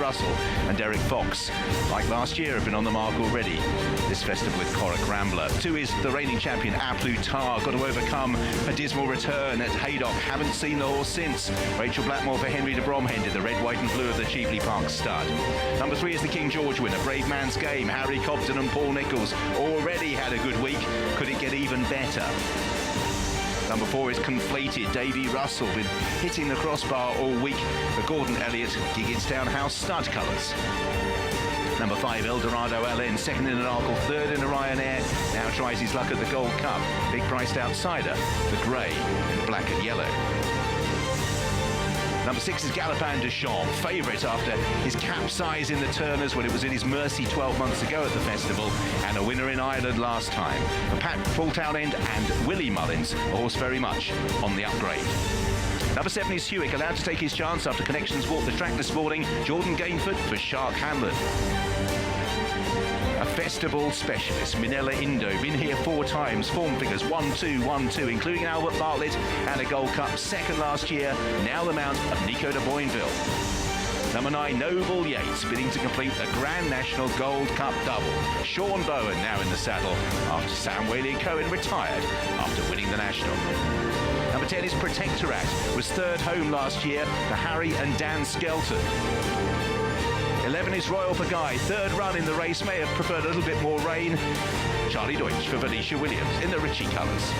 Russell and Derek Fox, like last year, have been on the mark already this festival with Corach Rambler. 2 is the reigning champion A Plus Tard, got to overcome a dismal return at Haydock. Haven't seen the horse since. Rachel Blackmore for Henry de Bromhead, the red, white and blue of the Cheveley Park stud. Number 3 is the King George winner, Brave Man's Game. Harry Cobden and Paul Nicholls already had a good week. Could it get even better? Number 4 is Conflated. Davy Russell been hitting the crossbar all week. The Gordon Elliott Gigginstown House stud colours. Number 5, Eldorado LN, second in an Arkle, third in a Ryanair. Now tries his luck at the Gold Cup. Big priced outsider, the grey, black and yellow. Number 6 is Galopin de Champs, favourite after his capsize in the Turners when it was in his Mercy 12 months ago at the festival, and a winner in Ireland last time. For Pat Paul Townend and Willie Mullins, a horse very much on the upgrade. Number 7 is Hewick, allowed to take his chance after Connections walked the track this morning. Jordan Gainford for Shark Hanlon. A festival specialist, Minella Indo, been here 4 times, form figures 1-2, 1-2, including Albert Bartlett and a Gold Cup, second last year, now the mount of Nico de Boinville. Number 9, Noble Yates, bidding to complete a Grand National Gold Cup double. Sean Bowen now in the saddle after Sam Whaley-Cohen retired after winning the National. Number 10 is Protectorat, was third home last year for Harry and Dan Skelton. 11 is Royal Pagaille, third run in the race, may have preferred a little bit more rain. Charlie Deutsch for Felicia Williams in the Ritchie colours.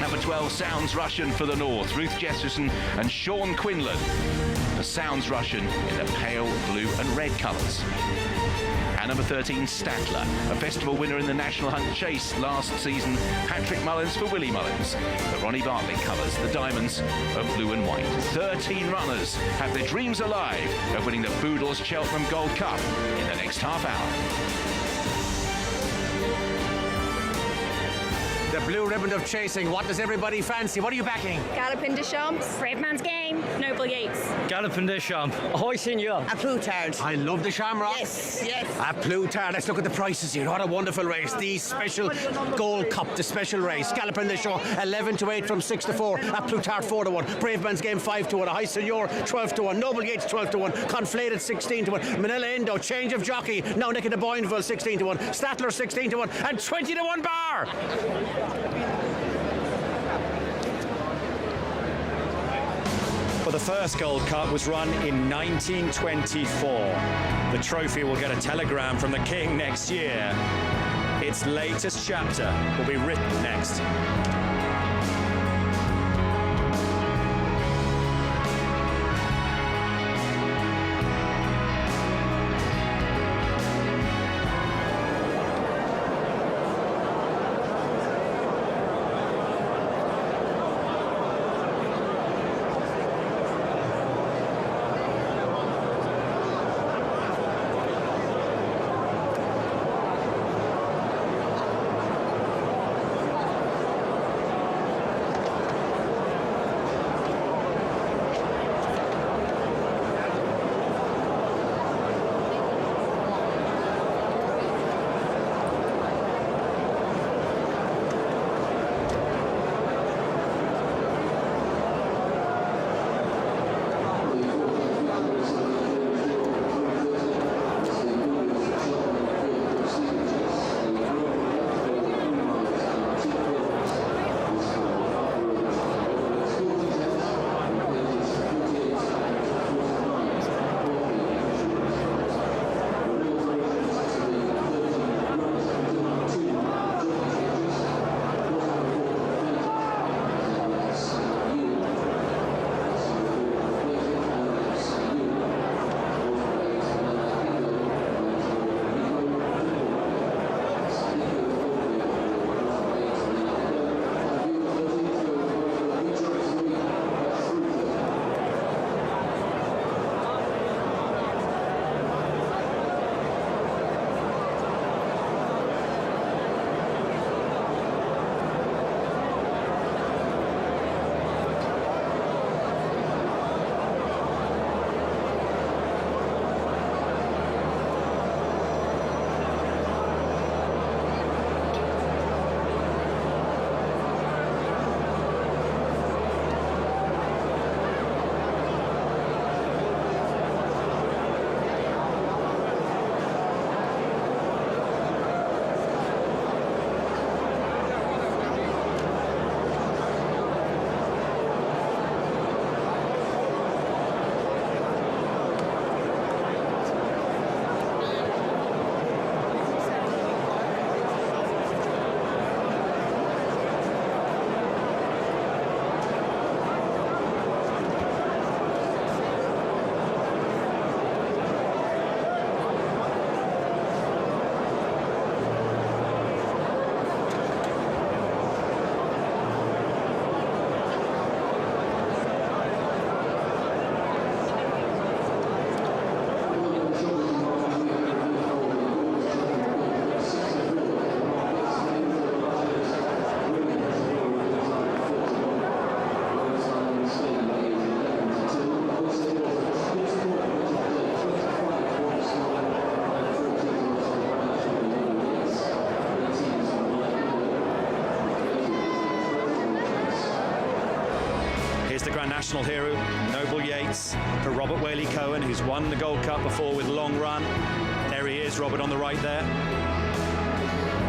Number 12, Sounds Russian for the North, Ruth Jesperson and Sean Quinlan. The Sounds Russian in the pale blue and red colours. And number 13, Statler, a festival winner in the National Hunt Chase last season. Patrick Mullins for Willie Mullins. The Ronnie Bartlett colours, the diamonds of blue and white. 13 runners have their dreams alive of winning the Boodles Cheltenham Gold Cup in the next half hour. The blue ribbon of chasing. What does everybody fancy? What are you backing? Galopin de Champs. Brave Man's Game. Noble Yates. Galopin de Champs. Ahoy, Senior. A Plus Tard. I love the Shamrock. Yes. A Plus Tard. Let's look at the prices here. What a wonderful race. The special Gold Cup, the special race. Galopin de Champs, 11-8 from 6-4. A Plus Tard, 4-1. Brave Man's Game, 5-1. A High Senior, 12-1. Noble Yates, 12-1. Conflated, 16-1. Manila Indo, change of jockey. Now Nicky de Boinville, 16-1. Statler, 16-1. And 20-1 bar. But the first Gold Cup was run in 1924. The trophy will get a telegram from the King next year. Its latest chapter will be written next. our national hero, Noble Yates, for Robert Whaley-Cohen, who's won the Gold Cup before with Long Run. There he is, Robert, on the right there.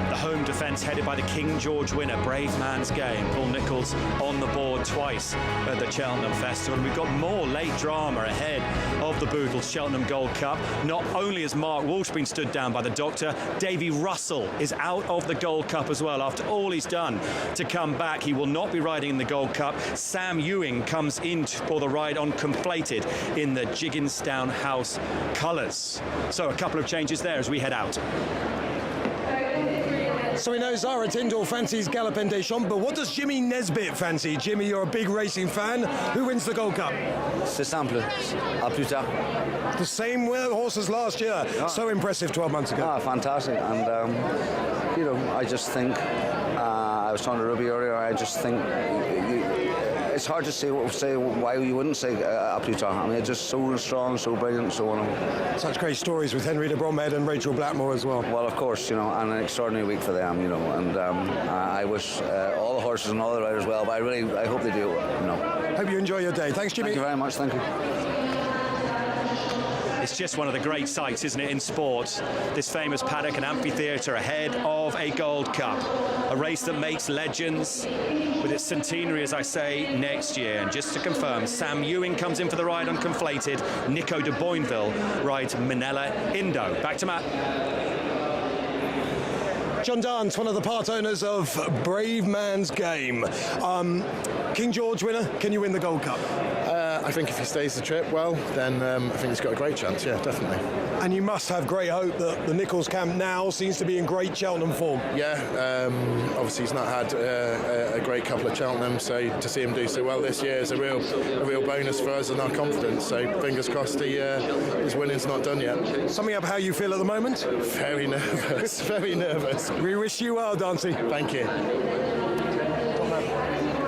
The home defence headed by the King George winner, Brave Man's Game. Paul Nicholls on the board twice at the Cheltenham Festival. And we've got more late drama ahead of the Boodles Cheltenham Gold Cup. Not only has Mark Walsh been stood down by the doctor, Davy Russell is out of the Gold Cup as well. After all he's done to come back, he will not be riding in the Gold Cup. Sam Ewing comes in for the ride on Conflated in the Jigginstown House colours. So a couple of changes there as we head out. So we know Zara Tindall fancies Galopin des Champs, but what does Jimmy Nesbitt fancy? Jimmy, you're a big racing fan. Who wins the Gold Cup? C'est simple. À plus tard. The same horse as last year. Yeah. So impressive 12 months ago. Ah, fantastic. And, you know, I just think, I was talking to Ruby earlier, I just think it's hard to say why you wouldn't say à plus tard. I mean, it's just so strong, so brilliant, so wonderful. Such great stories with Henrietta Bromhead and Rachel Blackmore as well. Well, of course, you know, and an extraordinary week for them, you know, and I wish all the horses and all the riders well, but I hope they do, you know. Hope you enjoy your day. Thanks, Jimmy. Thank you very much. Thank you. It's just one of the great sights, isn't it, in sport? This famous paddock and amphitheatre ahead of a Gold Cup. A race that makes legends with its centenary, as I say, next year. And just to confirm, Sam Ewing comes in for the ride on Conflated. Nico de Boinville rides Minella Indo. Back to Matt. John Dance, one of the part owners of Brave Man's Game. King George winner, can you win the Gold Cup? I think if he stays the trip well, then I think he's got a great chance, yeah, definitely. And you must have great hope that the Nicholls camp now seems to be in great Cheltenham form. Yeah, obviously he's not had a great couple of Cheltenham, so to see him do so well this year is a real bonus for us and our confidence. So fingers crossed his winning's not done yet. Summing up how you feel at the moment? Very nervous, very nervous. We wish you well, Dancey. Thank you.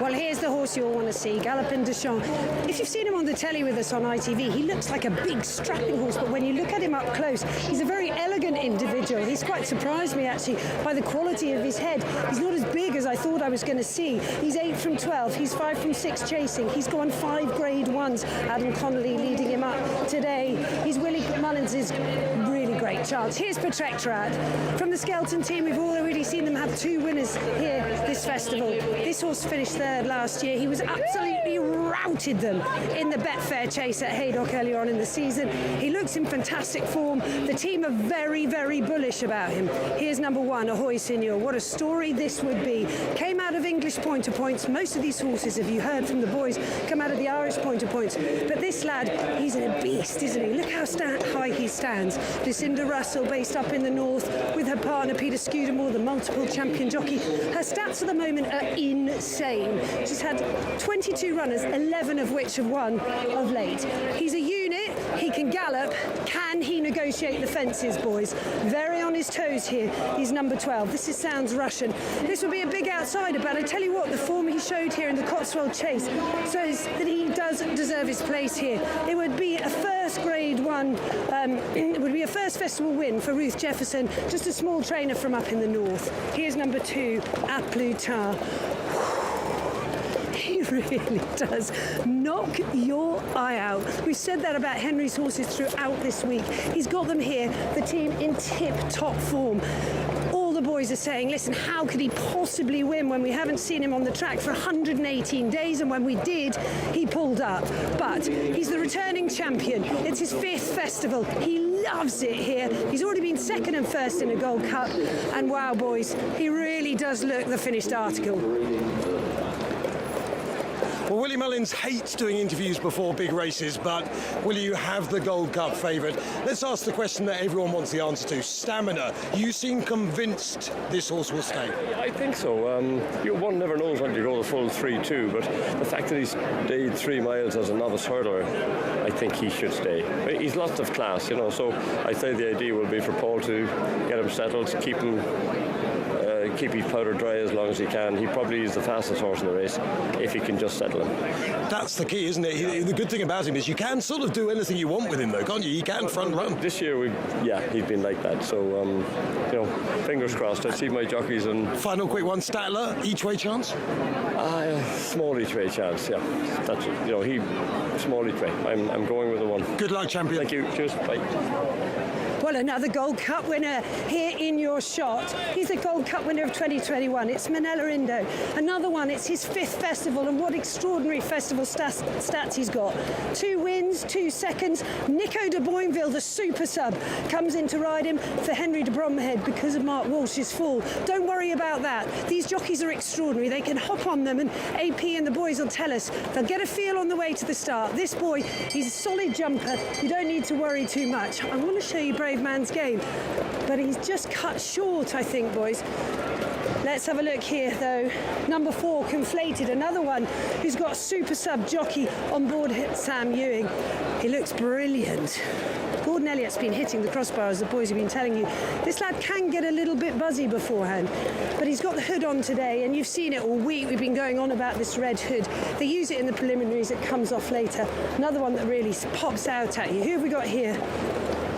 Well, here's the horse you all want to see, Galopin des Champs. If you've seen him on the telly with us on ITV, he looks like a big strapping horse, but when you look at him up close, he's a very elegant individual. He's quite surprised me, actually, by the quality of his head. He's not as big as I thought I was going to see. He's 8 from 12, he's 5 from 6 chasing, he's gone 5 Grade 1s. Adam Connolly leading him up today. He's Willie Mullins' really great chance. Here's Protectorat. From the Skelton team, we've already seen them have 2 winners here this festival. This horse finished third last year. He was absolutely routed them in the Betfair chase at Haydock earlier on in the season. He looks in fantastic form. The team are very, very bullish about him. Here's number 1, Ahoy Signor. What a story this would be. Came out of English Pointer Points. Most of these horses, if you heard from the boys, come out of the Irish Pointer Points. But this lad, he's a beast, isn't he? Look how high he stands. Lucinda Russell, based up in the north, with her partner Peter Scudamore, the multiple champion jockey. Her stats at the moment are insane. She's had 22 runners, 11 of which have won of late. He's a unit, he can gallop. Can he negotiate the fences, boys? Very on his toes here. He's number 12. This sounds Russian. This would be a big outsider, but I tell you what, the form he showed here in the Cotswold Chase shows that he does deserve his place here. It would be a first Grade 1, it would be a first festival win for Ruth Jefferson, just a small trainer from up in the north. Here's number 2, À Plus Tard. He really does knock your eye out. We've said that about Henry's horses throughout this week. He's got them here, the team in tip-top form. All the boys are saying, listen, how could he possibly win when we haven't seen him on the track for 118 days, and when we did, he pulled up. But he's the returning champion. It's his 5th festival. He loves it here. He's already been 2nd and 1st in a Gold Cup. And wow, boys, he really does look the finished article. Well, Willie Mullins hates doing interviews before big races, but will you have the Gold Cup favourite? Let's ask the question that everyone wants the answer to. Stamina. You seem convinced this horse will stay. I think so. One never knows when you go the full 3-2, but the fact that he's did 3 miles as a novice hurdler, I think he should stay. He's lots of class, you know, so I say the idea will be for Paul to get him settled, keep him keep his powder dry as long as he can. He probably is the fastest horse in the race if he can just settle him. That's the key, isn't it? The good thing about him is you can sort of do anything you want with him, though, can't you? You can front run. This year, he's been like that. So, fingers crossed. I see my jockeys and... Final quick one, Statler, each way chance? Small each way chance, yeah. That's he small each way. I'm going with the one. Good luck, champion. Thank you. Cheers. Bye. Well, another Gold Cup winner here in your shot. He's the Gold Cup winner of 2021. It's Manella Indo. Another one, it's his 5th festival, and what extraordinary festival stats he's got. 2 wins, 2 seconds. Nico de Boinville, the super sub, comes in to ride him for Henry de Bromhead because of Mark Walsh's fall. Don't worry about that. These jockeys are extraordinary. They can hop on them, and AP and the boys will tell us. They'll get a feel on the way to the start. This boy, he's a solid jumper. You don't need to worry too much. I want to show you Brave Man's Game, but he's just cut short, I think, boys. Let's have a look here, though. Number 4, Conflated, another one who's got super sub jockey on board, Sam Ewing. He looks brilliant. Gordon Elliott's been hitting the crossbar, as the boys have been telling you. This lad can get a little bit buzzy beforehand, but he's got the hood on today, and you've seen it all week. We've been going on about this red hood. They use it in the preliminaries, it comes off later. Another one that really pops out at you. Who have we got here?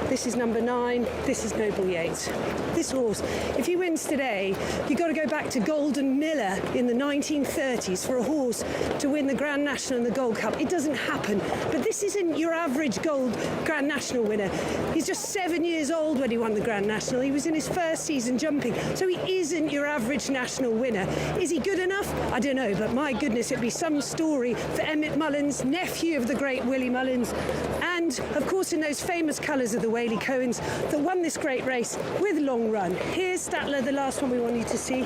This is number 9. This is Noble Yates. This horse, if he wins today, you've got to go back to Golden Miller in the 1930s for a horse to win the Grand National and the Gold Cup. It doesn't happen. But this isn't your average Grand National winner. He's just 7 years old when he won the Grand National. He was in his first season jumping. So he isn't your average national winner. Is he good enough? I don't know, but my goodness, it'd be some story for Emmett Mullins, nephew of the great Willie Mullins, and of course in those famous colours of the Whaley Cohens that won this great race with Long Run. Here's Statler, the last one we want you to see.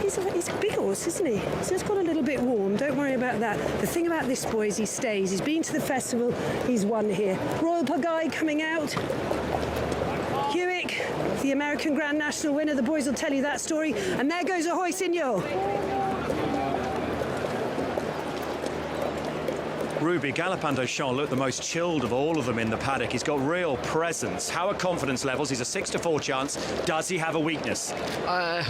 He's a big horse, isn't he? So it's got a little bit warm, don't worry about that. The thing about this boy is he stays. He's been to the festival, he's won here. Royal Pagaille coming out. Hewick, the American Grand National winner, the boys will tell you that story. And there goes Ahoy Signor. Ruby Galopin Deschamps looked the most chilled of all of them in the paddock. He's got real presence. How are confidence levels? He's a 6-4 chance. Does he have a weakness?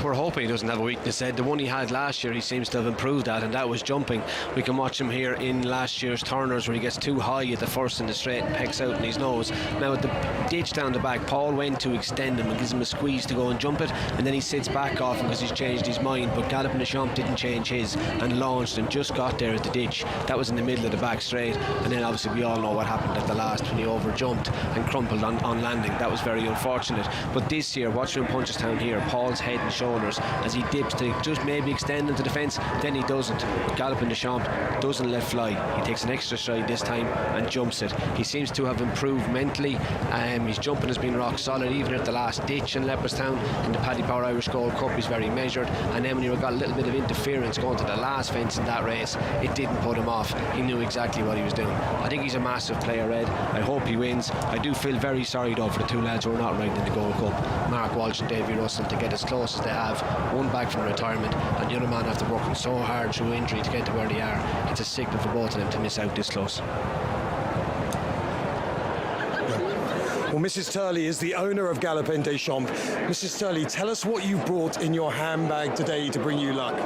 We're hoping he doesn't have a weakness, Ed. The one he had last year, he seems to have improved at, and that was jumping. We can watch him here in last year's Turners where he gets too high at the first in the straight and pecks out in his nose. Now at the ditch down the back, Paul went to extend him and gives him a squeeze to go and jump it, and then he sits back off him because he's changed his mind. But Galopin Deschamps didn't change his and launched and just got there at the ditch. That was in the middle of the back straight, and then obviously we all know what happened at the last when he over jumped and crumpled on landing. That was very unfortunate. But this year, watching him Punchestown here, Paul's head and shoulders as he dips to just maybe extend into the fence, then he doesn't. Galopin Deschamps doesn't let fly. He takes an extra stride this time and jumps it. He seems to have improved mentally. His jumping has been rock solid, even at the last ditch in Leopardstown in the Paddy Power Irish Gold Cup. He's very measured, and then when he got a little bit of interference going to the last fence in that race, it didn't put him off. He knew exactly what he was doing. I think he's a massive player, Ed. I hope he wins. I do feel very sorry though for the 2 lads who are not riding in the Gold Cup, Mark Walsh and Davy Russell, to get as close as they have, one back from retirement and the other man after working so hard through injury to get to where they are. It's a signal for both of them to miss out this close. Well, Mrs. Turley is the owner of Galopin Deschamps. Mrs. Turley, tell us what you brought in your handbag today to bring you luck.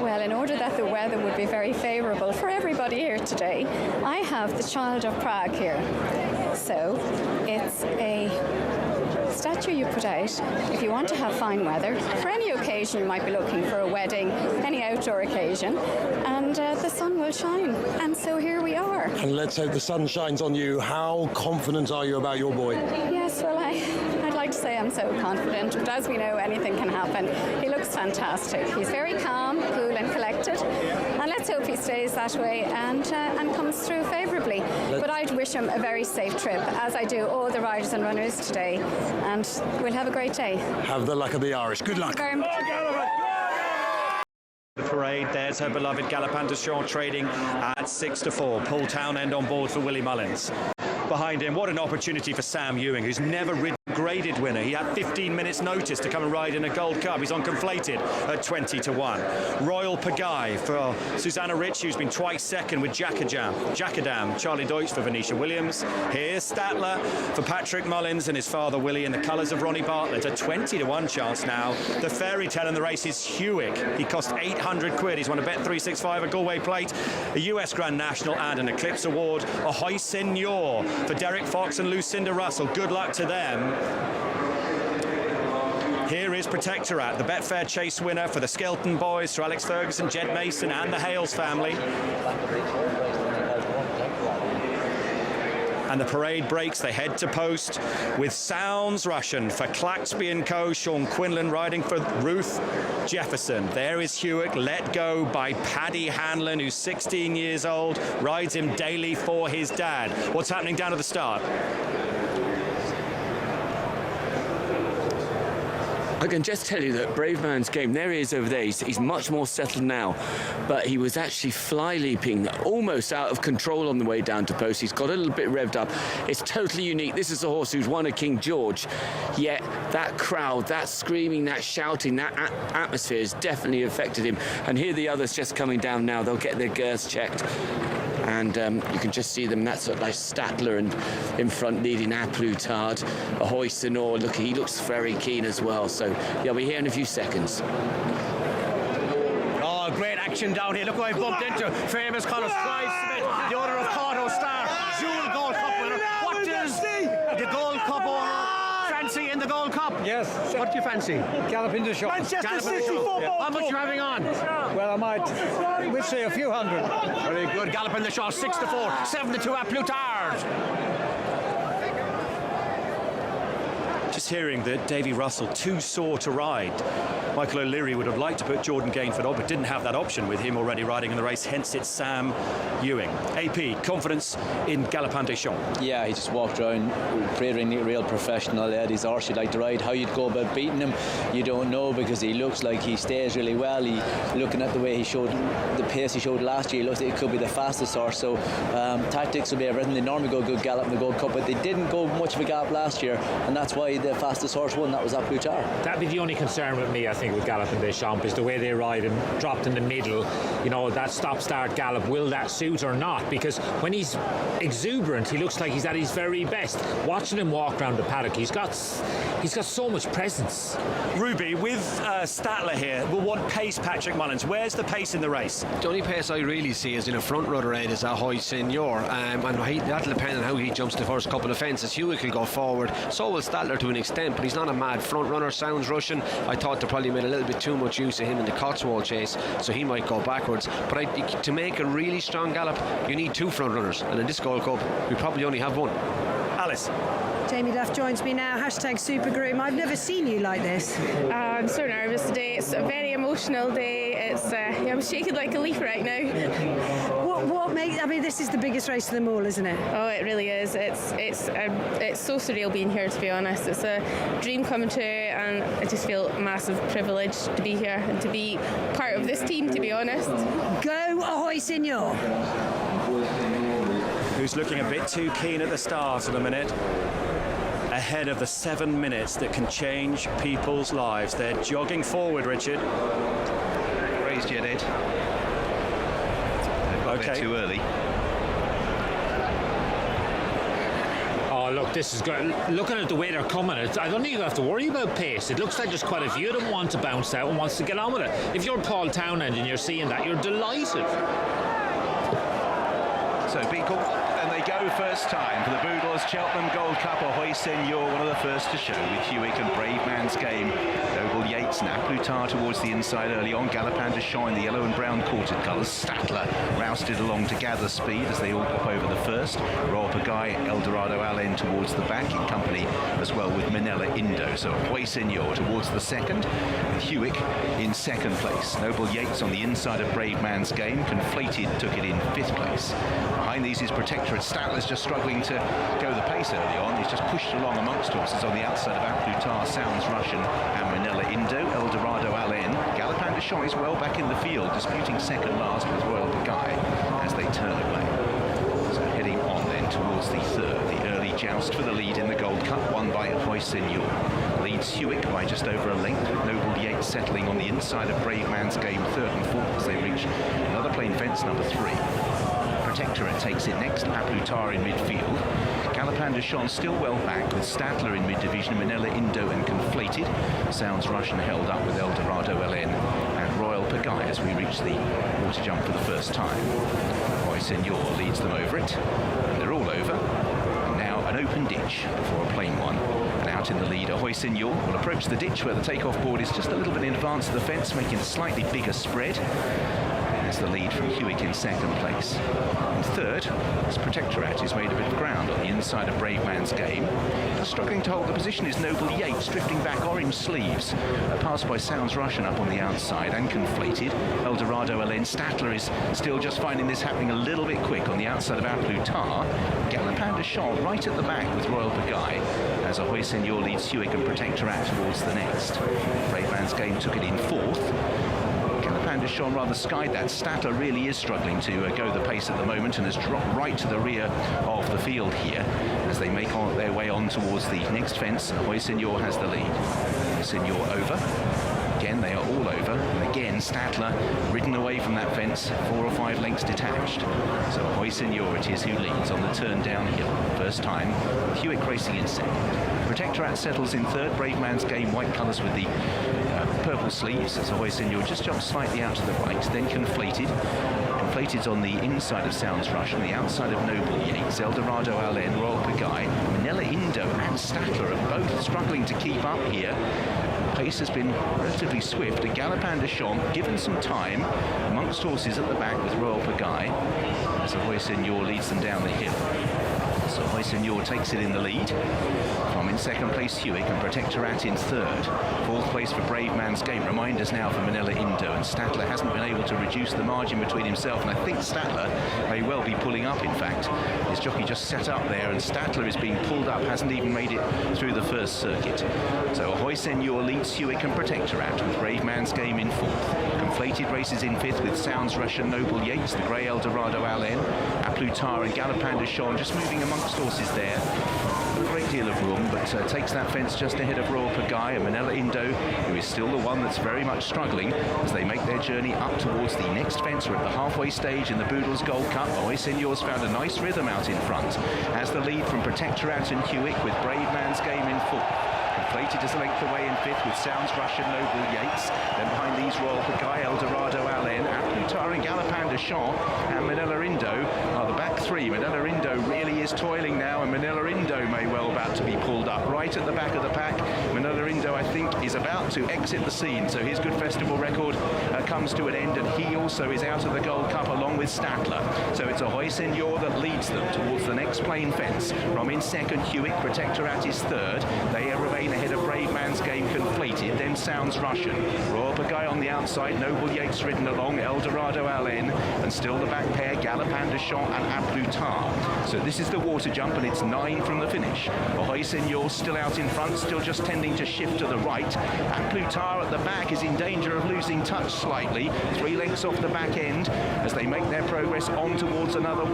Well, in order that the weather would be very favourable for everybody here today, I have the Child of Prague here. So it's a statue you put out if you want to have fine weather. For any occasion, you might be looking for a wedding, any outdoor occasion, and the sun will shine. And so here we are. And let's hope the sun shines on you. How confident are you about your boy? Yes, well, I'd like to say I'm so confident, but as we know, anything can happen. He looks fantastic. He's very calm, cool and collected, and let's hope he stays that way and comes through favourably. But I'd wish him a very safe trip, as I do all the riders and runners today, and we'll have a great day. Have the luck of the Irish. Good luck. Thank you very much. The parade, there's her beloved Galopin Deschamps trading at 6-4. Paul Townend on board for Willie Mullins. behind him. What an opportunity for Sam Ewing, who's never ridden graded winner. He had 15 minutes notice to come and ride in a Gold Cup. He's on Conflated at 20-1. Royal Pagaille for Susanna Rich, who's been twice second with Jackadam. Charlie Deutsch for Venetia Williams. Here's Statler for Patrick Mullins and his father Willie in the colours of Ronnie Bartlett. A 20-1 chance now. The fairy tale in the race is Hewick. He cost 800 quid. He's won a Bet365, a Galway Plate, a US Grand National and an Eclipse Award. Ahoy Senor for Derek Fox and Lucinda Russell. Good luck to them. Here is Protectorat, the Betfair Chase winner for the Skelton boys, Sir Alex Ferguson, Jed Mason and the Hales family. And the parade breaks, they head to post with Sounds Russian for Claxby & Co. Sean Quinlan riding for Ruth Jefferson. There is Hewick, let go by Paddy Hanlon, who's 16 years old, rides him daily for his dad. What's happening down at the start? I can just tell you that Brave Man's Game, there he is over there, he's much more settled now, but he was actually fly leaping almost out of control on the way down to post. He's got a little bit revved up. It's totally unique. This is a horse who's won a King George, yet that crowd, that screaming, that shouting, that atmosphere has definitely affected him. And here the others just coming down now. They'll get their girths checked. And you can just see them. That's sort of like Statler and in front leading A Plutard. Ahoy Senor, look, he looks very keen as well. So yeah, we'll be here in a few seconds. Oh, great action down here. Look who I bumped into. Famous Conor Strive Smith, the owner of Cardo Star, Jewel Gold Cup winner. What does the Gold Cup owner fancy in the Gold Cup? Yes. What do you fancy? Galloping de Champ. Manchester City football. How much you having on? Well, I might, we'll say a few hundred. Very good. Galloping the Shaw, 6-4, 7-2 A Plutard. Just hearing that Davy Russell too sore to ride. Michael O'Leary would have liked to put Jordan Gainford on, but didn't have that option with him already riding in the race, hence it's Sam Ewing. AP, confidence in Galopin Des Champs? Yeah, he just walked around, pretty real professional. He had his horse you'd like to ride. How you'd go about beating him, you don't know, because he looks like he stays really well. Looking at the way he showed, the pace he showed last year, he looks like it could be the fastest horse. So tactics will be everything. They normally go good gallop in the Gold Cup, but they didn't go much of a gallop last year, and that's why the fastest horse won. That was A Plutard. That'd be the only concern with me, I think, with Galopin Des Champs, is the way they ride him, dropped in the middle. You know, that stop-start gallop, will that suit or not? Because when he's exuberant, he looks like he's at his very best. Watching him walk around the paddock, he's got so much presence. Ruby, with Statler here, will want pace Patrick Mullins. Where's the pace in the race? The only pace I really see is in a front runner aid is Ahoy Senor, and that'll depend on how he jumps the first couple of fences. Hewitt will go forward, so will Statler to an extent, but he's not a mad front runner. Sounds Russian. I thought they probably made a little bit too much use of him in the Cotswold chase, so he might go backwards. But to make a really strong gallop, you need two front runners, and in this Gold Cup we probably only have one. Alice. Jamie Duff joins me now. Hashtag Supergroom. I've never seen you like this. I'm so nervous today. It's a very emotional day. I'm shaking like a leaf right now. What makes? I mean, this is the biggest race of them all, isn't it? Oh, it really is. It's so surreal being here, to be honest. It's a dream come true, and I just feel massive privilege to be here and to be part of this team, to be honest. Go Ahoy Senor. Who's looking a bit too keen at the start of the minute. Ahead of the 7 minutes that can change people's lives. They're jogging forward, Richard. Raised yet, Ed. They've got a bit too early. Oh, look, this is good. Looking at the way they're coming, I don't think you have to worry about pace. It looks like there's quite a few of them want to bounce out and wants to get on with it. If you're Paul Townend and you're seeing that, you're delighted. So Beagle, and they go first time for the Boodles Cheltenham Gold Cup. Ahoy Senor, one of the first to show, with Hewick and Brave Man's Game. Noble Yates and A Plutard towards the inside early on. Galopin Des Champs in the yellow and brown quartered colours. Statler rousted along to gather speed as they all pop over the first. Royal Pagaille, Eldorado Allen towards the back, in company as well with Manila Indo. So Ahoy Senor towards the second, with Hewick in second place. Noble Yates on the inside of Brave Man's Game. Conflated took it in fifth place. Behind these is Protectorate. Statler's just struggling to go the pace early on. He's just pushed along amongst horses on the outside of A Plutard, Sounds Russian and Manila Indo. Eldorado Allen. Galopin Des Champs is well back in the field, disputing second last with Royal Pagaille as they turn away. So heading on then towards the third, the joust for the lead in the Gold Cup, won by Hoy Senor. Leads Hewick by just over a length. Noble Yates settling on the inside of Brave Man's Game, third and fourth as they reach another plain fence, number 3. Protectorate takes it next, A Plus Tard in midfield. Galopin de Champs still well back with Stadler in mid-division, Manila Indo and Conflated. Sounds Russian held up with Eldorado LN and Royal Pagaille as we reach the water jump for the first time. Hoy Senor leads them over it, and they're all over. And now an open ditch before a plain one. And out in the lead, Hoy Senor will approach the ditch where the takeoff board is just a little bit in advance of the fence, making a slightly bigger spread. That's the lead from Hewick in second place. And third, as Protectorate is made a bit of ground on the inside of Brave Man's Game. Struggling to hold the position is Noble Yates, drifting back, orange sleeves. Passed by Sounds Russian up on the outside and Conflated. Eldorado LN. Statler is still just finding this happening a little bit quick on the outside of A Plus Tard. Galopin de Champs right at the back with Royal Pagaille, as Hoy Senor leads Hewick and Protectorate towards the next. Brave Man's Game took it in fourth. Galopin de Champs rather skied that. Statler really is struggling to go the pace at the moment and has dropped right to the rear of the field here as they make their way on towards the next fence. Hoy Senor has the lead. Senor over. Again, they are all over. And again, Statler ridden away from that fence, 4 or 5 lengths detached. So Hoy Senor it is who leads on the turn downhill. First time, Hewick racing in second. Protectorate settles in third. Brave Man's Game, white colours with the purple sleeves. So Hoy Senor just jumps slightly out to the right, then Conflated. Conflated's on the inside of Sounds Russian, the outside of Noble Yates, Eldorado LN, Royal Pagaille, Manila Indo and Statler are both struggling to keep up here. Pace has been relatively swift. And Galopin de Champs given some time amongst horses at the back with Royal Pagaille as Hoy Senor leads them down the hill. So Hoy Senor takes it in the lead. From in second place Hewick and Protectorate in third. Fourth place for Brave Man's Game. Reminders now for Manila Indo, and Statler hasn't been able to reduce the margin between himself, and I think Statler may well be pulling up in fact. His jockey just set up there and Statler is being pulled up, hasn't even made it through the first circuit. So Hoy Senor leads Hewick and Protectorate with Brave Man's Game in fourth. Conflated races in fifth with Sounds Russian, Noble Yates, the grey Eldorado LN, A Plus Tard and Galopin de Champs just moving amongst horses there. A great deal of room, but takes that fence just ahead of Royal Pagaille and Manila Indo, who is still the one that's very much struggling as they make their journey up towards the next fence. We're at the halfway stage in the Boodles Gold Cup. Hoy Senor's found a nice rhythm out in front. Has the lead from Protectorate and Hewick with Brave Man's Game in fourth. Conflated is a length away in fifth with Sounds Russian, Noble Yates. Then behind these Royal Pagaille, Eldorado LN, A Plus Tard and Galopin de Champs and Manila Indo are the back three. Manila Indo really is toiling now, and Manila Indo may well about to be pulled up right at the back of the pack. Manila Indo, I think, is about to exit the scene, so his good festival record comes to an end, and he also is out of the Gold Cup along with Statler. So it's a Hoy Senor that leads them towards the next plain fence. From in second, Hewick, Protectorate is third. They remain ahead of Brave Man's Game, Conflated, then Sounds Russian. Royal Pagaille on the outside, Noble Yates ridden along, Eldorado LN, and still the back pair, Galopin de Champs and A Plus Tard. So this is the water jump, and it's 9 from the finish. Hoy Senor still out in front, still just tending to shift to the right. A Plus Tard at the back is in danger of losing touch slightly, 3 lengths off the back end as they make their progress on towards another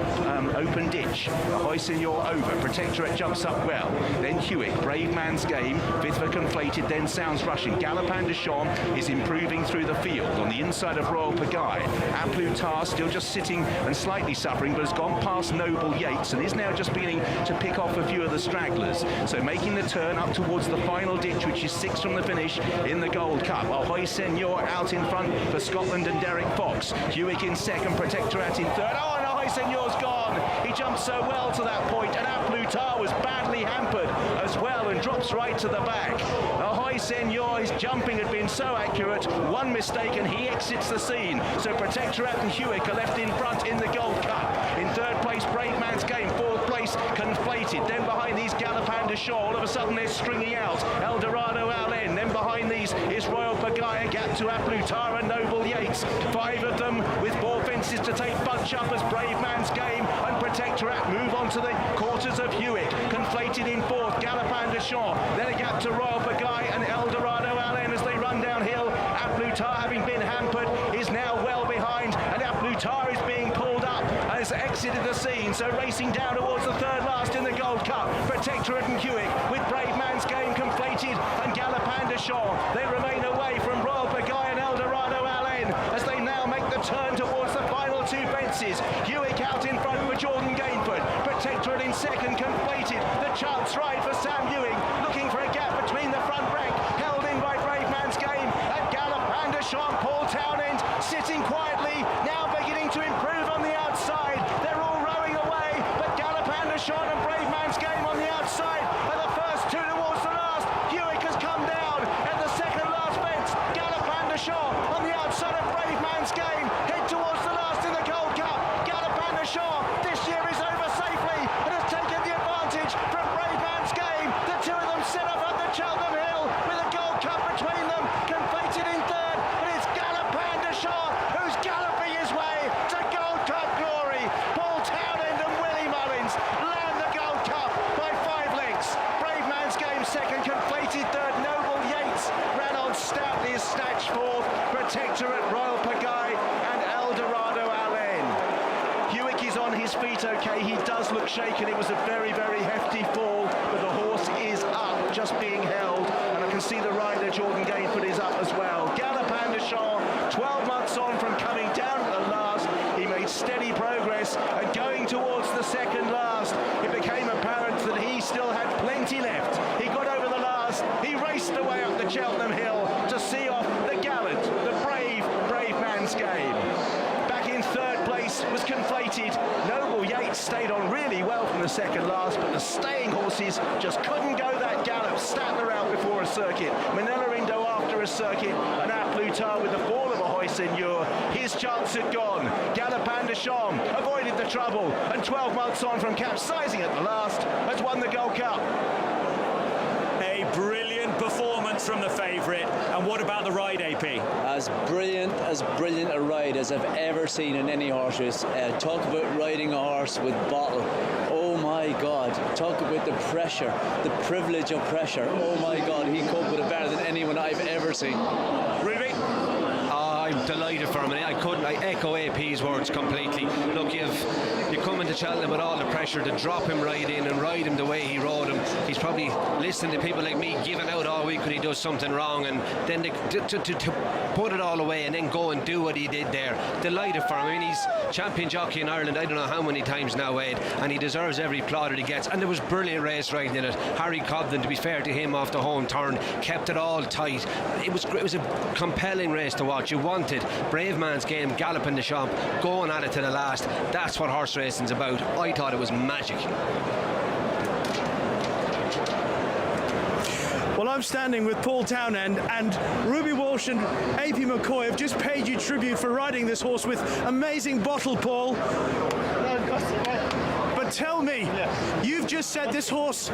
open ditch. Hoy Senor over, Protectorate jumps up well, then Hewick, Brave Man's Game, fifth for Conflated, then Sounds Russian. Galopin de Champs is improving through the field on the inside of Royal Pagaille. A Plus Tard still just sitting and slightly suffering, but has gone past Noble Yates and is now just beginning to pick off a few of the stragglers. So making the turn up towards the final ditch, which is 6 from the finish in the Gold Cup. Hoy Senor out in front for Scotland and Derek Fox. Hewick in second, Protectorate in third. Oh, and Hoy Senor's gone. He jumped so well to that point, and A Plus Tard was badly hampered as well and drops right to the back. Hoy Senor, his jumping had been so accurate, one mistake and he exits the scene. So Protectorate and Hewick are left in front in the Gold Cup. In third place, Brave Man's Game. Fourth place, Conflated. Then behind these, Galopin de Champs. All of a sudden they're stringing out Eldorado LN. Then behind these is Royal Pagaille, a gap to A Plus Tard and Noble Yates. 5 of them with 4 fences to take bunch up as Brave Man's Game and Protectorate move on to the quarters of Hewick. Conflated in fourth, Galopin de Champs. Then a gap to Royal Pagaille and Eldorado LN as they run downhill. A Plus Tard, having been hampered, is now well behind, and A Plus Tard is being pulled up and has exited the scene. So racing down towards the third last in the Gold Cup. Protectorate and Hewick with Brave Man's Game completed and Galopin de Champs. They remain away from Royal Pagaille and Eldorado Allen as they now make the turn towards the final two fences. Hewick out in front for Jordan Gainford. Protectorate in second completed. The chance ride for Sam Ewing, looking for a gap between the front rank, held in by Brave Man's Game and Galopin de Champs. Paul Townend sitting quietly, now beginning to improve on the outside. They're all rowing away, but Galopin de Champs and Brave Man's Game on the outside are the first two towards the last. Hewick has come down at the second last fence. Galopin de Champs on the outside of Brave Man's Game head towards the last in the Gold Cup. Galopin de Champs this year is over safely and has taken the advantage from Brave Man's Game. The two of them set up at the Cheltenham Hill with a Gold Cup between them, completed in third, but it's Galopin de Champs who's galloping his way to Gold Cup glory. Paul Townend and Willie Mullins land the Gold Cup by 5 lengths. Brave Man's Game second, completed third. Noble Yates ran on stoutly as snatched fourth. Protectorate, Royal Pagaille and Eldorado Allen. Hewick is on his feet okay. He does look shaken. It was a very, very hefty fall, but the horse is up, just being held. And I can see the rider, Jordan Gainford, is up as well. Galopin de Champs, 12 months on from coming down at the last. He made steady progress and going towards the second last. It became apparent that he still had plenty left. He got over the last. He raced away up the Cheltenham Hill to see off the gallant, the Brave Man's Game. Back in third place was Conflated. Noble Yates stayed on really well from the second last, but the staying horses just couldn't go that gallop. Statler out before a circuit, Manila Indo after a circuit, and at Plutar with the fall of a Hoy Seigneur. His chance had gone. Galopin de Champs avoided the trouble, and 12 months on from capsizing at the last, has won the Gold Cup. A brilliant performance from the favourite. And what about the ride, AP? As brilliant a ride as I've ever seen in any horse race. Talk about riding a horse with bottle. Oh my God. Talk about the pressure, the privilege of pressure. Oh my God, he coped with it better than anyone I've ever seen. Ruby? I'm delighted for him, and I echo AP's words completely. Look, you come into Cheltenham with all the pressure to drop him right in and ride him the way he rode him. He's probably listening to people like me giving out all week when he does something wrong, and then to put it all away and then go and do what he did there. Delighted for him. I mean, he's champion jockey in Ireland I don't know how many times now, Ed, and he deserves every plaudit he gets. And there was brilliant race riding in it. Harry Cobden, to be fair to him, off the home turn, kept it all tight. It was a compelling race to watch. You wanted Brave Man's Game, Galopin de Champs going at it to the last. That's what horse racing's about. I thought it was magic. Well, I'm standing with Paul Townend, and Ruby Walsh and AP McCoy have just paid you tribute for riding this horse with amazing bottle, Paul. But tell me, you've just said this horse,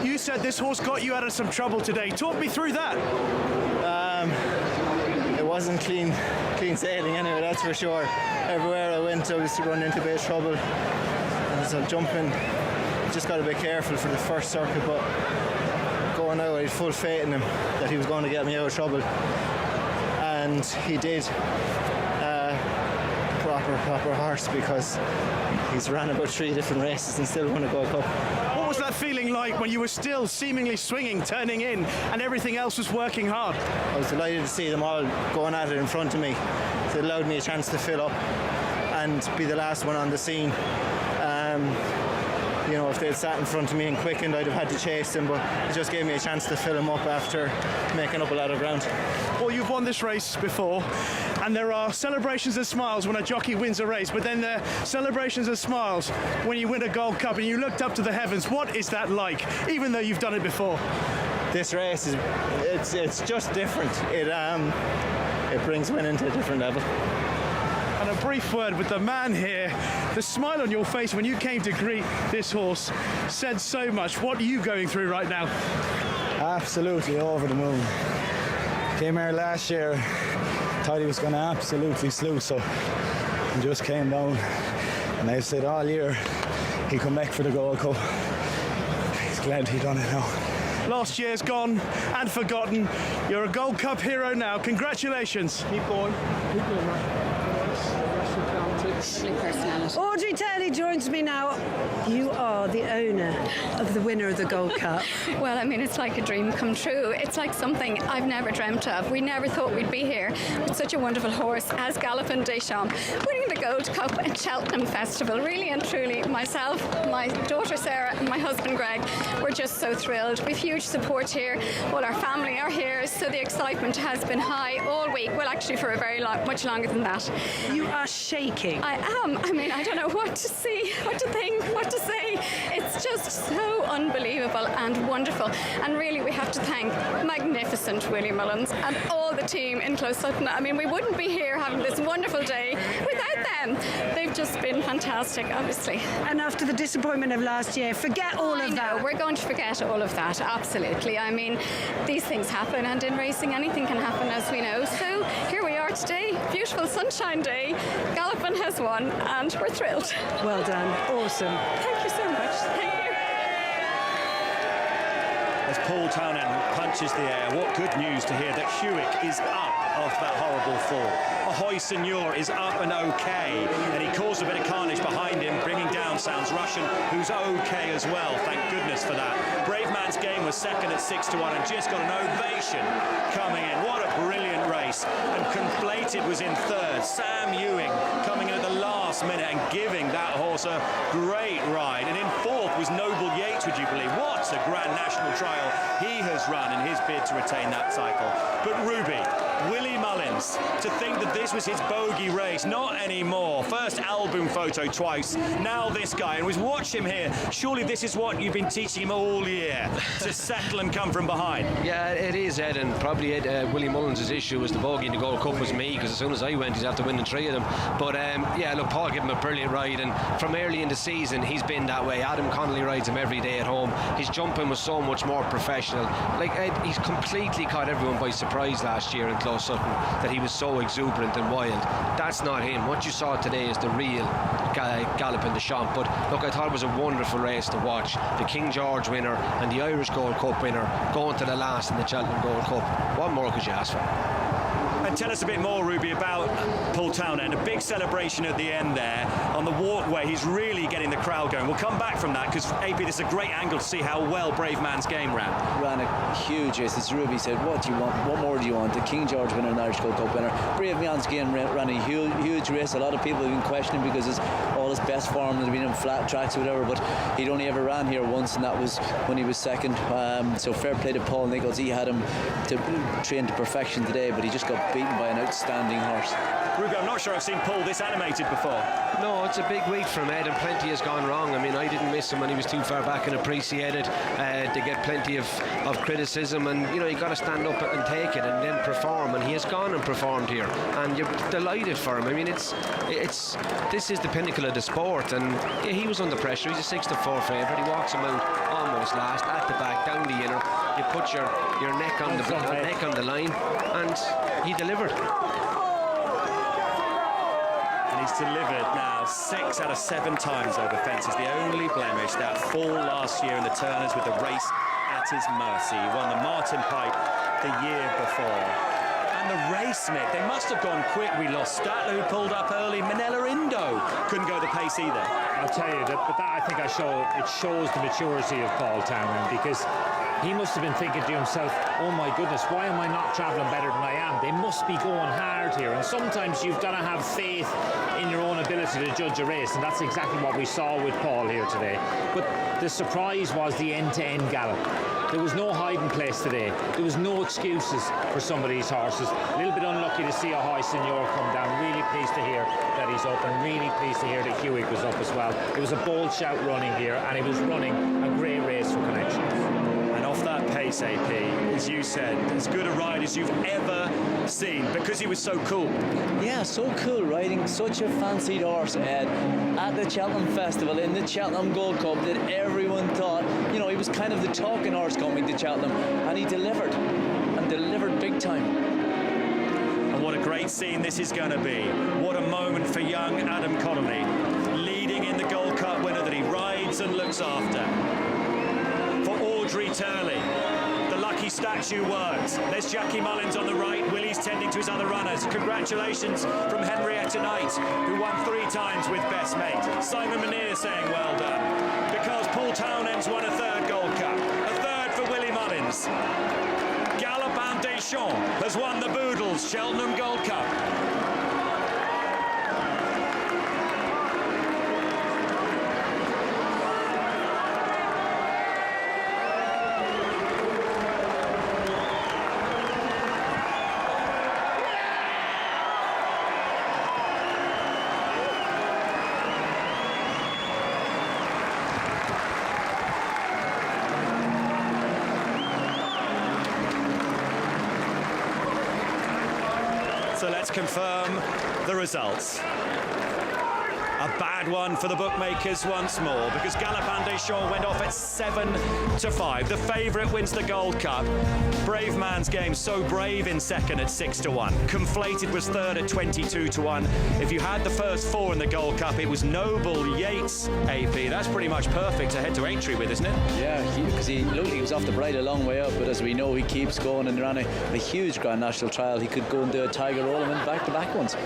you said this horse got you out of some trouble today. Talk me through that. It wasn't clean sailing anyway, that's for sure. Everywhere I went I was running into a bit of trouble. And as I'm jumping, just got to be careful for the first circuit, but going out I had full faith in him that he was going to get me out of trouble. And he did. Proper horse, because he's ran about 3 different races and still won a Gold Cup. What was that feeling like when you were still seemingly swinging, turning in, and everything else was working hard? I was delighted to see them all going at it in front of me. It allowed me a chance to fill up and be the last one on the scene. If they'd sat in front of me and quickened, I'd have had to chase them, but it just gave me a chance to fill them up after making up a lot of ground. Well, you've won this race before, and there are celebrations and smiles when a jockey wins a race, but then there are celebrations and smiles when you win a Gold Cup and you looked up to the heavens. What is that like, even though you've done it before? This race it's just different. It brings winning to a different level. And a brief word with the man here. The smile on your face when you came to greet this horse said so much. What are you going through right now? Absolutely over the moon. Came here last year, thought he was going to absolutely slew, so and just came down. And I've said all year he'll come back for the Gold Cup. He's glad he done it now. Last year's gone and forgotten. You're a Gold Cup hero now. Congratulations. Keep going. Keep going, man. Audrey Taylor joins me now. You are the owner of the winner of the Gold Cup? Well, I mean, it's like a dream come true. It's like something I've never dreamt of. We never thought we'd be here with such a wonderful horse as Galopin Des Champs, winning the Gold Cup at Cheltenham Festival. Really and truly, myself, my daughter Sarah and my husband Greg, we're just so thrilled. We've huge support here. All our family are here, so the excitement has been high all week. Well, actually for a very much longer than that. You are shaking. I am. I mean, I don't know what to see, what to think, what to say. It's just so unbelievable and wonderful. And really, we have to thank magnificent Willie Mullins and all the team in Close Sutton. I mean, we wouldn't be here having this wonderful day without them. They've just been fantastic, obviously. And after the disappointment of last year, forget all of that. We're going to forget all of that, absolutely. I mean, these things happen, and in racing, anything can happen, as we know. So here we are today, beautiful sunshine day. Galopin has won, and we're thrilled. Well done. Awesome. Thank you so much. Thank you. As Paul Townend punches the air, what good news to hear that Hewitt is up off that horrible fall. Ahoy Senor is up and okay, and he caused a bit of carnage behind him. Bringing down Sounds Russian, who's okay as well, thank goodness for that. Brave Man's Game was second at 6-1 and just got an ovation coming in. What a brilliant race. And Conflated was in third. Sam Ewing coming in at the last minute and giving that horse a great ride. And in fourth was Noble Yates, would you believe? What a Grand National trial he has run in his bid to retain that title. But Ruby, Willie Mullins, to think that this was his bogey race, not anymore. First album photo twice, now this guy. And we watch him here. Surely this is what you've been teaching him all year, to settle and come from behind. Yeah, it is, Ed, and probably Willie Mullins' issue was the bogey in the Gold Cup was me, because as soon as I went, he'd have to win the three of them. But yeah, look, Paul gave him a brilliant ride, and from early in the season, he's been that way. Adam Connolly rides him every day at home. His jumping was so much more professional. Like, Ed, he's completely caught everyone by surprise last year in Close Sutton, that he was so exuberant and wild. That's not him. What you saw today is the real Galopin Des Champs. But look, I thought it was a wonderful race to watch. The King George winner and the Irish Gold Cup winner going to the last in the Cheltenham Gold Cup. What more could you ask for? And tell us a bit more, Ruby, about Paul Townend. A big celebration at the end there on the walkway. He's really getting the crowd going. We'll come back from that, because AP, this is a great angle to see how well Brave Man's Game ran. Ran a huge race. As Ruby said, what do you want? What more do you want? The King George winner and Irish Gold Cup winner. Brave Man's Game ran a huge race. A lot of people have been questioning because it's all his best form has been in flat tracks or whatever, but he'd only ever ran here once, and that was when he was second. So fair play to Paul Nichols. He had him to train to perfection today, but he just got beaten by an outstanding horse. Ruby, I'm not sure I've seen Paul this animated before. No, it's a big week from Ed, and plenty has gone wrong. I mean, I didn't miss him when he was too far back and appreciated. They get plenty of criticism, and you know, you got to stand up and take it and then perform, and he has gone and performed here, and you're delighted for him. I mean, this is the pinnacle of the sport, and yeah, he was under pressure. He's a 6-4 favourite. He walks him out almost last, at the back, down the inner. You put your neck on the line, and he delivered. And he's delivered now 6 out of 7 times over fences. The only blemish, that fall last year in the Turners with the race at his mercy. He won the Martin Pipe the year before. And the race, Nick, they must have gone quick. We lost Statler, who pulled up early. Manella Indo couldn't go the pace either. I'll tell you, that I think it shows the maturity of Paul Townend, because he must have been thinking to himself, oh my goodness, why am I not travelling better than I am? They must be going hard here. And sometimes you've got to have faith in your own ability to judge a race, and that's exactly what we saw with Paul here today. But the surprise was the end-to-end gallop. There was no hiding place today. There was no excuses for some of these horses. A little bit unlucky to see Ahoy Senor come down. Really pleased to hear that he's up, and really pleased to hear that Hewitt was up as well. It was a bold shout running here, and he was running a great race for Connections. And off that pace, AP, as you said, as good a ride as you've ever seen, because he was so cool. Yeah, so cool, riding such a fancied horse, Ed, at the Cheltenham Festival in the Cheltenham Gold Cup, that everyone thought, you know, he was kind of the talking horse coming to Cheltenham, and he delivered, and delivered big time. And what a great scene this is going to be. What a moment for young Adam Connolly, leading in the Gold Cup winner that he rides and looks after. For Audrey Turley, the lucky statue works. There's Jackie Mullins on the right. Willie's tending to his other runners. Congratulations from Henrietta Knight, who won 3 times with Best Mate. Simon Muneer saying well done, because Paul Townend's won a means Galopin Deschamps has won the Boodles Cheltenham Gold Cup. So let's confirm the results. A bad one for the bookmakers once more, because Galopin Deschamps went off at 7-5. The favourite wins the Gold Cup. Brave Man's Game, so brave in second at 6-1. Conflated was third at 22-1. If you had the first four in the Gold Cup, it was Noble, Yates, AP. That's pretty much perfect to head to Aintree with, isn't it? Yeah, because he looked he was off the bridle a long way up, but as we know, he keeps going, and ran a huge Grand National trial. He could go and do a Tiger Roll and win back-to-back ones.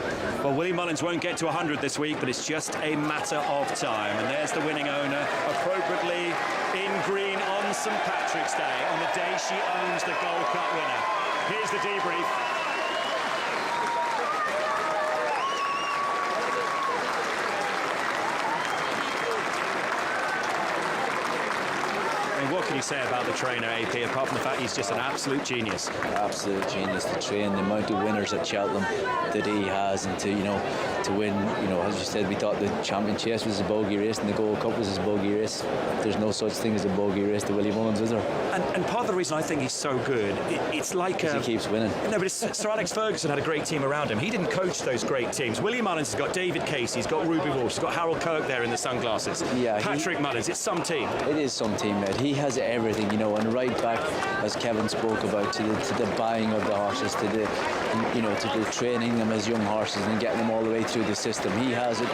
Well, Willie Mullins won't get to 100 this week, but it's just a matter of time. And there's the winning owner, appropriately in green on St Patrick's Day, on the day she owns the Gold Cup winner. Here's the debrief. What can you say about the trainer, AP, apart from the fact he's just an absolute genius? Absolute genius to train, the amount of winners at Cheltenham that he has, and to win, as you said, we thought the Champion Chase was a bogey race and the Gold Cup was a bogey race. There's no such thing as a bogey race to Willie Mullins, is there? And part of the reason I think he's so good, it's like... he keeps winning. No, but Sir Alex Ferguson had a great team around him. He didn't coach those great teams. Willie Mullins has got David Casey, he's got Ruby Walsh, he's got Harold Kirk there in the sunglasses. Yeah, Patrick Mullins, it's some team. It is some team, mate. He has everything, and right back, as Kevin spoke about, to the buying of the horses, to the training them as young horses and getting them all the way through the system. He has it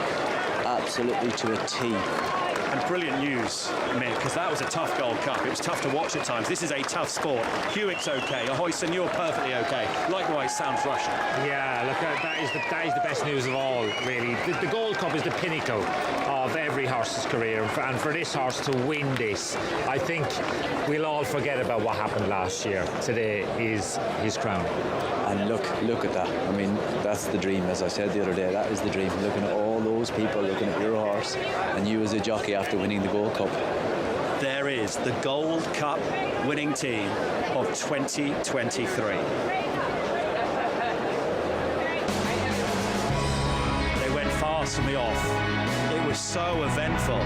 absolutely to a T. And brilliant news, Mick, because that was a tough Gold Cup. It was tough to watch at times. This is a tough sport. Hewitt's okay. Ahoy Senor perfectly okay. Likewise, Sounds Russian. Yeah, look, that is the best news of all, really. The Gold Cup is the pinnacle of every horse's career, and for this horse to win this, I think we'll all forget about what happened last year. Today is his crown. And look at that. I mean, that's the dream, as I said the other day. That is the dream. Looking at all those people, looking at your horse, and you as a jockey after winning the Gold Cup. There is the Gold Cup winning team of 2023. They went fast from the off. It was so eventful.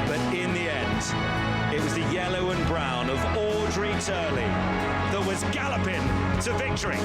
But in the end, it was the yellow and brown of Audrey Turley that was galloping to victory.